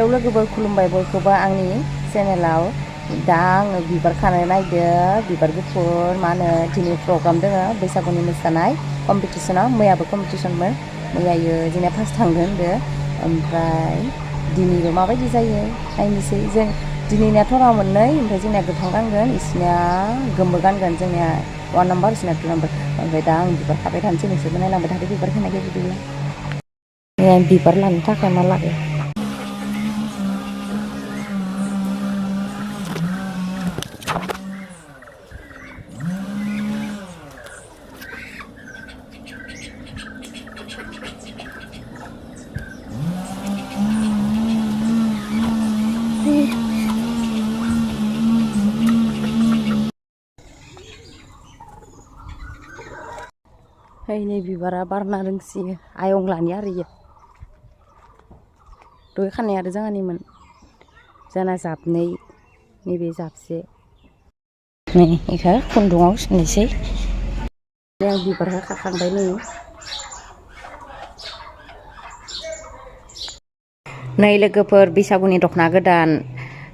hello लोगोफोर खुलुमबाय बयखौबो आंनि चेनेलाव दा आङो बिबार खानो नायदो बिबार गुफुर मा होनो दिनै प्रग्राम दोङो बैसागुनि मोसानाय कम्पिटिसनाव मैयाबो कम्पिटिसनमोन मैयायो जोंनिया फार्स्ट थांगोन होनदो ओमफ्राय दिनैबो माबायदि जायो नायनोसै जों दिनैनिया थरा मोननै ओमफ्राय जोंनिया गोथां गानगोन इसिनिया गोमो गानगोन जोंनिया 1 नाम्बार इसिनिया 2 नाम्बार ओमफ्राय दा आं बिबार खाबाय थानोसै नोंसोरबो नायलांबाय थादो बिबार खानायखौ बिदिनो बिबार लानो थाखाय मा लायो नै बिबारा बारना रोंसियो आयंलानि आरो इयो दहाय खानाय आरो जोंहानिमोन जोंना जाबनै नैबे जाबसे नै इखो खुन्दुङाव सोनोसै आं बिबारखौ खाखांबाय नै लोगोफोर बैसागुनि दख'ना गोदान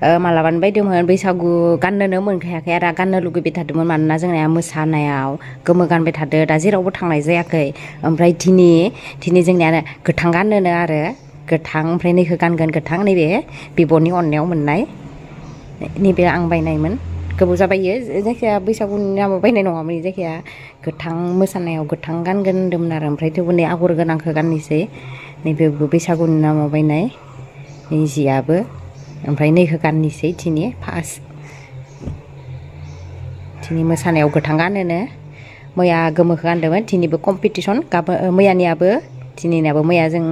मालाबानो बायदोंमोन बैसागु गाननोनो मोनखायाखै आरो गाननो लुगैबाय थादोंमोन मानोना जोंनिया मोसानायाव गोमो गानबाय थादो दा जेरावबो थांनाय जायाखै ओमफ्राय दिनै जोंनिया गोथां गाननोनो आरो गोथां ओमफ्राय नैखौ गानगोन गोथां नैबे बिब'नि अननायाव मोननाय नैबे आं बायनायमोन गोबाव जाबायो जायखिया बैसागुनि नामाव बायनाय नङामोन जायखिया गोथां मोसानायाव गोथां गानगोन होन्दोंमोन आरो ओमफ्राय थेवबो नै आगर गोनांखौ गाननोसै नैबे बैसागुनि नामाव बायनाय जियाबो ओमफ्राय नैखौ गाननोसै दिनै फार्स्ट दिनै मोसानायाव गोथां गानोनो मैया गोमोखौ गानदोंमोन दिनैबो कम्पिटिसन मैयानियाबो दिनैनियाबो मैया जों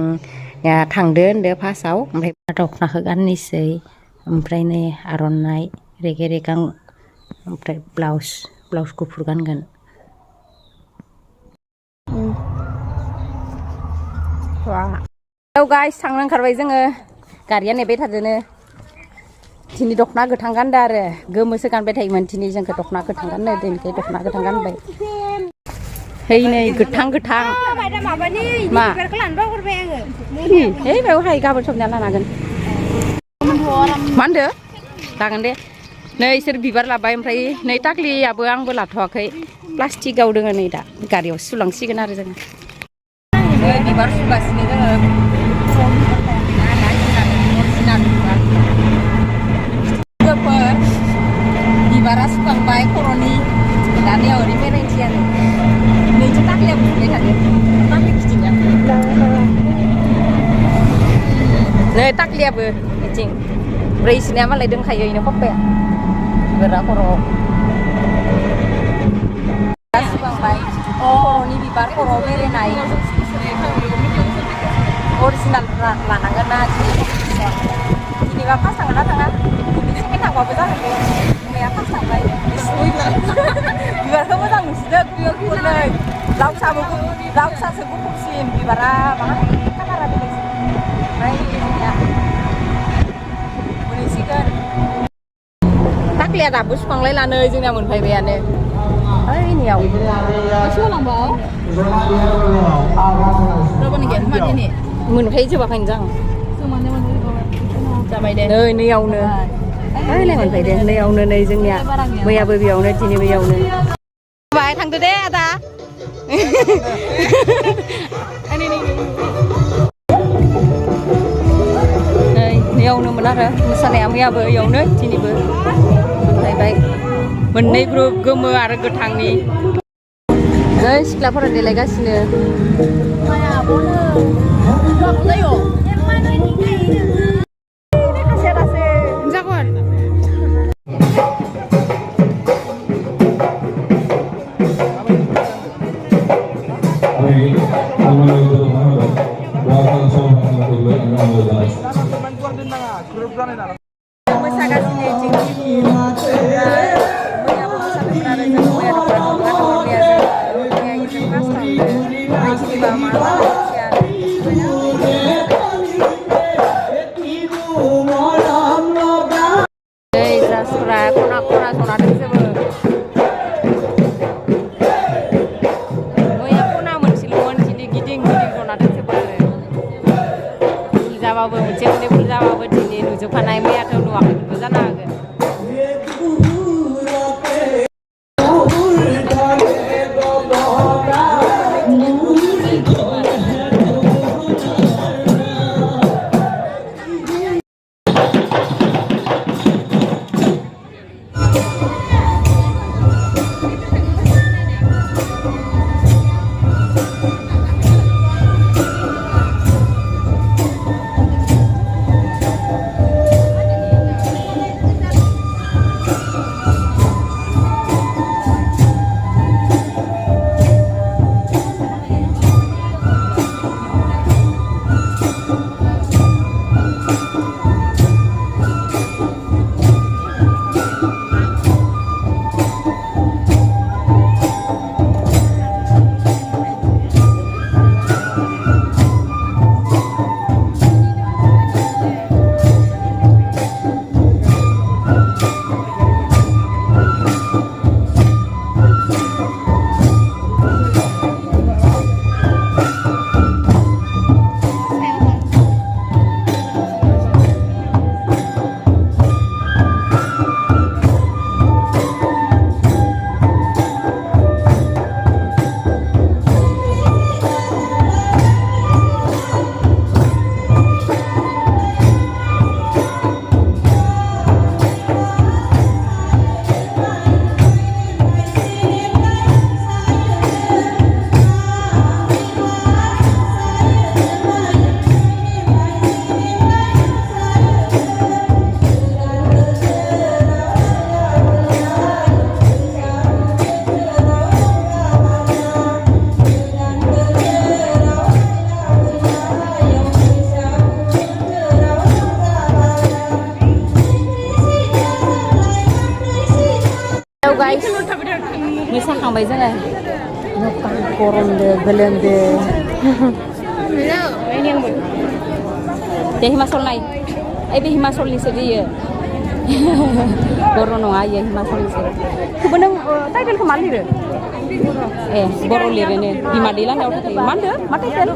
थांदो होनदो फार्स्टआव ओमफ्राय दख'नाखौ गाननोसै ओमफ्राय नै आर'नाइ रेगे रेगां ओमफ्राय ब्लाउस गुफुर गानगोन औ गाइस थांनो ओंखारबाय जोङो गारिया नेबाय थादोनो दिनै दख'ना गोथां गानदो आरो गोमोसो गानबाय थायोमोन दिनै जोंखौ दख'ना गोथां गाननो दिनैखाय दख'ना गोथां गानबाय है नै गोथां मा है बेवहाय गाबोन सबनिया लानो हागोन मा होनदो जागोन दे नै इसोर बिबार लाबाय ओमफ्राय नै टाक्लियाबो आंबो लाथ'वाखै प्लास्टिकआव दोङो नै दा गारियाव सुलांसिगोन आरो जोङो नै बिबार सुगासिनो जोङो बिबारा सुखांबाय खर'नि दा नैयाव ओरै बेरायनोसै आरो नैथि टाक्लिया बुंबाय थादों टाक्लि खिथिया नै टाक्लियाबो बिथिं ओमफ्राय इसोरनिया मालाय दोंखायो इनो खप्पाया बिबारा खर'आव सुखांबाय खर'नि बिबार खर'आव बेरायनाय अरिजिनाल लानांगोन ना दिनैबा फार्स्ट थांगोन ना थाङा दिनै सेकेन्ड थांबाबो जागोन दे मैया फार्स्ट थांबाय बिबारखौ मोजां नुसिदों बिबारखौनो ब्लाउसाबो ब्लाउसासो गुफुरसिन बिबारा मा कालारा बेलेगसिन ओमफ्राय जोंनिया मोनहैसिगोन टाक्लिया दाबो सुखांलायलानो जोंनिया मोनफैबायानो ओइनियाव मोनफायो जोबाखैनो जां जाबाय दे नै नैयावनो ओइलाय मोनफैदो नैयावनो नै जोंनिया मैयाबो बेयावनो दिनै बेयावनो बाय थांदो दे आदा नै नैयावनोमोन आरो मोसानाया मैयाबो इयावनो दिनैबो मोनफैबाय मोननै ग्रुप गोमो आरो गोथांनि नै सिख्लाफोरा देलायगासिनो खना खना जना दंजोबो मैया खना मोनसेल'मोन दिनै गिदिं जना दंजोबो आरो फुल जाबाबो मोनसे मोननै फुल जाबाबो होमबाबो दिनै नुजोबखानाय मैयाथ' नुवाखैबो जानो हागौ guys मोसाखांबाय जोङो गरमदो गोलोमदो दे हिमाचल नाय ओइ बे हिमाचलनिसो बियो बर' नङा इयो हिमाचलनिसो थेवबो नों टाइटेलखौ मा लिरो ए बर' लिरोनो बिमा दै लान्दायाव थायो मा होनदो मा टाइटेल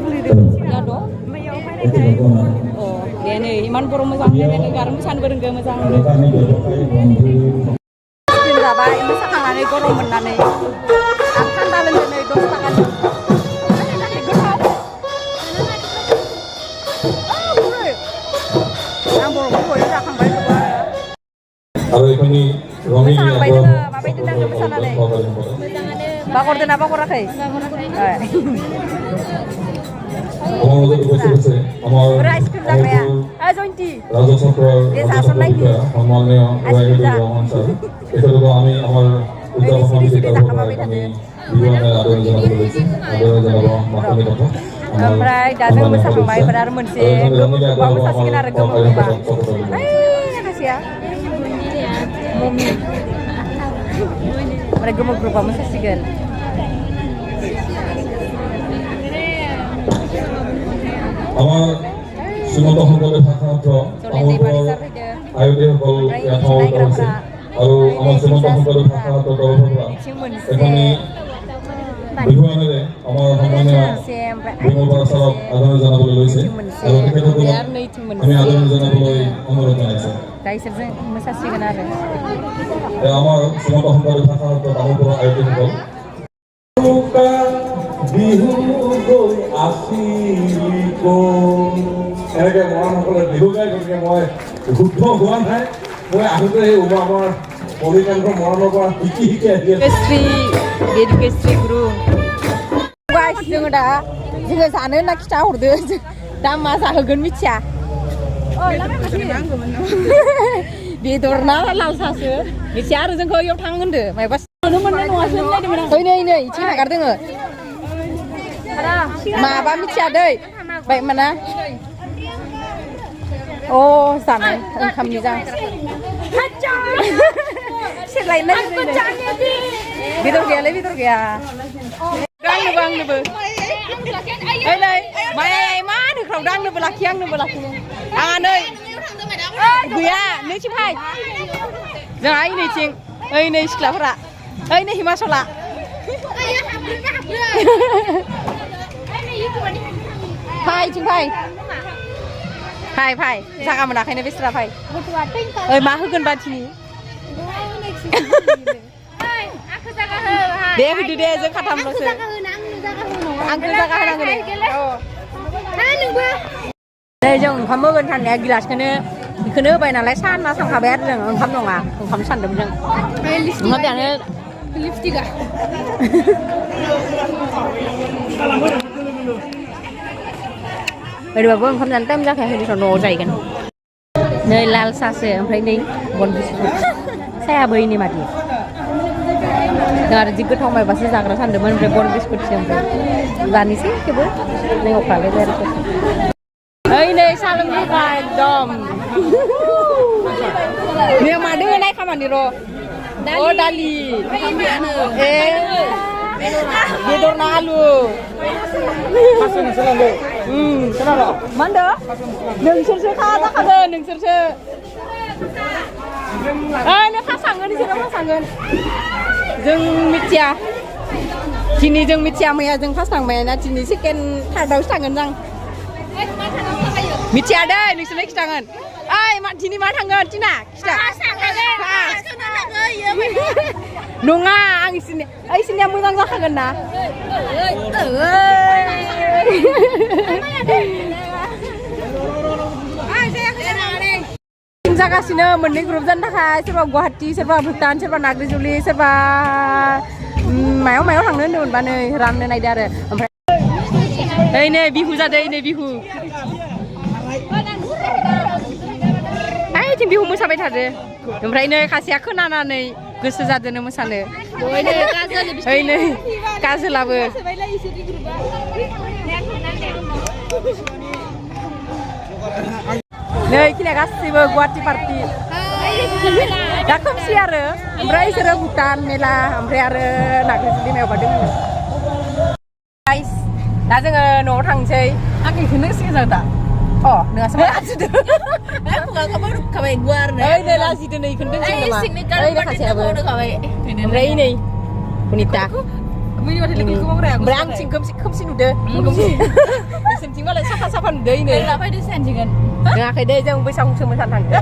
याद' अ दे नै इमान बर' मोजां रायलायनो आरो मोसानोबो रोंगो मोजां जाबाय मोसाखांनानै गरम मोननानै आं थान्दा लोंनो नै 10 थाखानि गोथाव आं बर'फोरखौ जाखांबाय आरो एखानि रंगिनी मोसाखांबाय जोङो माबायदि नांदों मोसानानै बागरदोना बागराखै राइसक्रिम जाग्राया जयन्ती রাজা চক্র সম্মানীয় রহমান স্যার এছাড়াও আমি আমার উদ্যাপন আমি জীবনে আদরণ জানাতে বলেছি আদরণ জানাবো মাথানি কথা ओमफ्राय दा जों मोसाखांबाय ओमफ्राय आरो मोनसे गोमो ग्रुपा मोसासिगोन आरो गोमो ग्रुपा खासिया मम्मी ओमफ्राय गोमो ग्रुपा मोसासिगोन আমার শ্রীমন্ত সম্পদের ভাষামাত্র আয়োজন সকল আছে আৰু আমার শ্রীমন্ত সম্পদের ভাষামাত্র তরফরা এখানে বিহুৱানেৰে আমাৰ সম্মানীয় বিমল ছাৰক আদৰণি জানাবলৈ লৈছে আৰু তেখেতসকলক আমি আদৰণি জানাবলৈ অনুৰোধ জনাইছোঁ গাইছৰজों मोसासिगोन आरो আমাৰ শ্রীমন্ত সম্পদের ভাষামাত্র তামোলপুৰৰ আয়োজকসকল বিহু গৈ আছিল এনেকৈ মৰাণসকলে বিহু গাই গতিকে মই শুদ্ধ হোৱা নাই মই আহোঁতে এই আমাৰ পলিকান্তৰ মৰাণৰ পৰা শিকি আহি गेस्ट्रि गुरु गाइस जोङो जानो होनना खिथाहरदो दा मा जाहोगोन मिथिया बेदर ना लाल सासो मिथिया आरो जोंखौ इयाव थां होनदो मायबा नुनो मोननाय नङासो होनलायदोंमोन आं नै इथिं नागारदों माबा मिथिया दै बाय माना अ जानाय ओंखामनि जा सेलायनाय बेदर गैयालै बेदर गैया आंनोबो नै माया मा होख्रावदों आंनोबो लाखिनो आंहा नै गैया नैथिं फाय जोंहा नैथिं ओइ नै सिख्लाफोरा ओइ नै हिमाचला फाय इथिं फाय फाय जागा मोनाखैनो बेस्रा फाय मा होगोन बाथिनि दे होदो दे जों खाथामल'सो आंखौ जागा होनांगोन नै जों ओंखाम होगोन साननाया गिलासखौनो बेखौनो होबाय नालाय सानना सानखाबाय आरो जों ओंखाम नङा ओंखाम सानदोंमोन जों ओंखाम जानो लिपस्टिकआ ओरैबाबो ओंखाम जानो टाइम जाखायाखै दिसन न'आव जाहैगोन नै लाल साहासो ओमफ्राय नै बन बिस्कुट सायाबो इनि मादि जों आरो जि गोथाव मायबासो जाग्रा सानदोंमोन ओमफ्राय बन बिस्कुटसो ओमफ्राय जानोसै थेवबो नै अखालायबाय आरो ओइ नै साहा लोंग्रा एकदम नै मादो होनाय खामानि र' दालि बेदर ना आलु मा होनदों नोंसोरसो जाखागोन नोंसोरसो नों खासांगोन इसोरो खासांगोन जों मिथिया दिनै जों मिथिया मैया जों फार्स्ट थांबाय ना दिनै सेकेन्ड थार्डआवसो थांगोन जों मिथिया दै नोंसोरनो खिथागोन ओइ दिनै मा थांगोन टिना खिथा नङा आं इसोरनिया मोजां जाखागोन ना जागासिनो मोननै ग्रुप जानो थाखाय सोरबा गुवाहाटि सोरबा भुटान सोरबा नाग्रिजुलि सोरबा मायाव थांनो होनदोंमोनबा नै राननो नायदो आरो ओमफ्राय ओइ नै बिहु जादों नै बिहु ओइथिं बिहु मोसाबाय थादो ओमफ्राय नै खासेया खोनानानै गोसो जादोनो मोसानो ओइ नै काजोलाबो नै खिनिया गासैबो गुवाहाटि पार्टि दा खोमसि आरो ओमफ्राय इसोरो भुटान मेला ओमफ्राय आरो नाग्रिजुलि मायावबा दङ दा जोङो न'आव थांसै आं बेखौनो सिगां जागोन दा नोंहासो मा लाजिदो ओइ नै लाजिदो नै बेखौनो दोनसै नामा ओइ खासेयाबो ओमफ्राय नै बुनिता ओमफ्राय आंथिं खोमसि नुदो नोंसोरनिथिं मालाय साफा नुदो नै रोङाखै दे जों बैसागुसो मोसानो थांदों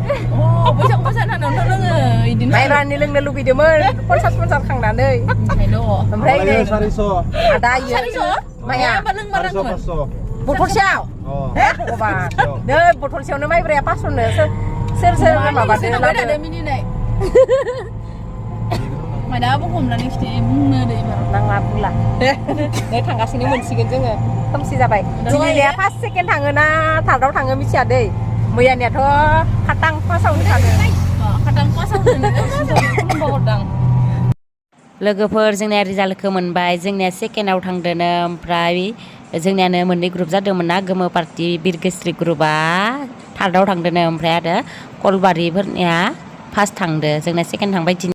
बैसागु मोसानो थांनायावथ' लोङो बिदिनो माइब्रानि लोंनो लुगैदोंमोन 50 खांनानै ओमफ्राय नै आदा इयो माया बथलसेयाव नै बथलसेयावनो माइब्राया 500नो सोर माबादो मायदाबो हमनानै खिथि बुंनो दै नाङा बुंला नै थांगासिनो मोनसिगोन जोङो खोमसि जाबाय दिनैनिया फार्स्ट सेकेन्ड थाङो ना थार्डआव थाङो मिथिया दै मैयानियाथ' खाटां फार्स्टआवनो थाङो लोगोफोर जोंनिया रिजाल्टखौ मोनबाय जोंनिया सेकेन्डआव थांदोनो ओमफ्राय जोंनियानो मोननै ग्रुप जादोंमोन ना गोमो पार्टि बिरगोस्रि ग्रुपआ थार्डआव थांदोनो ओमफ्राय आरो कलबारिफोरनिया फार्स्ट थांदो जोंना सेकेन्ड थांबाय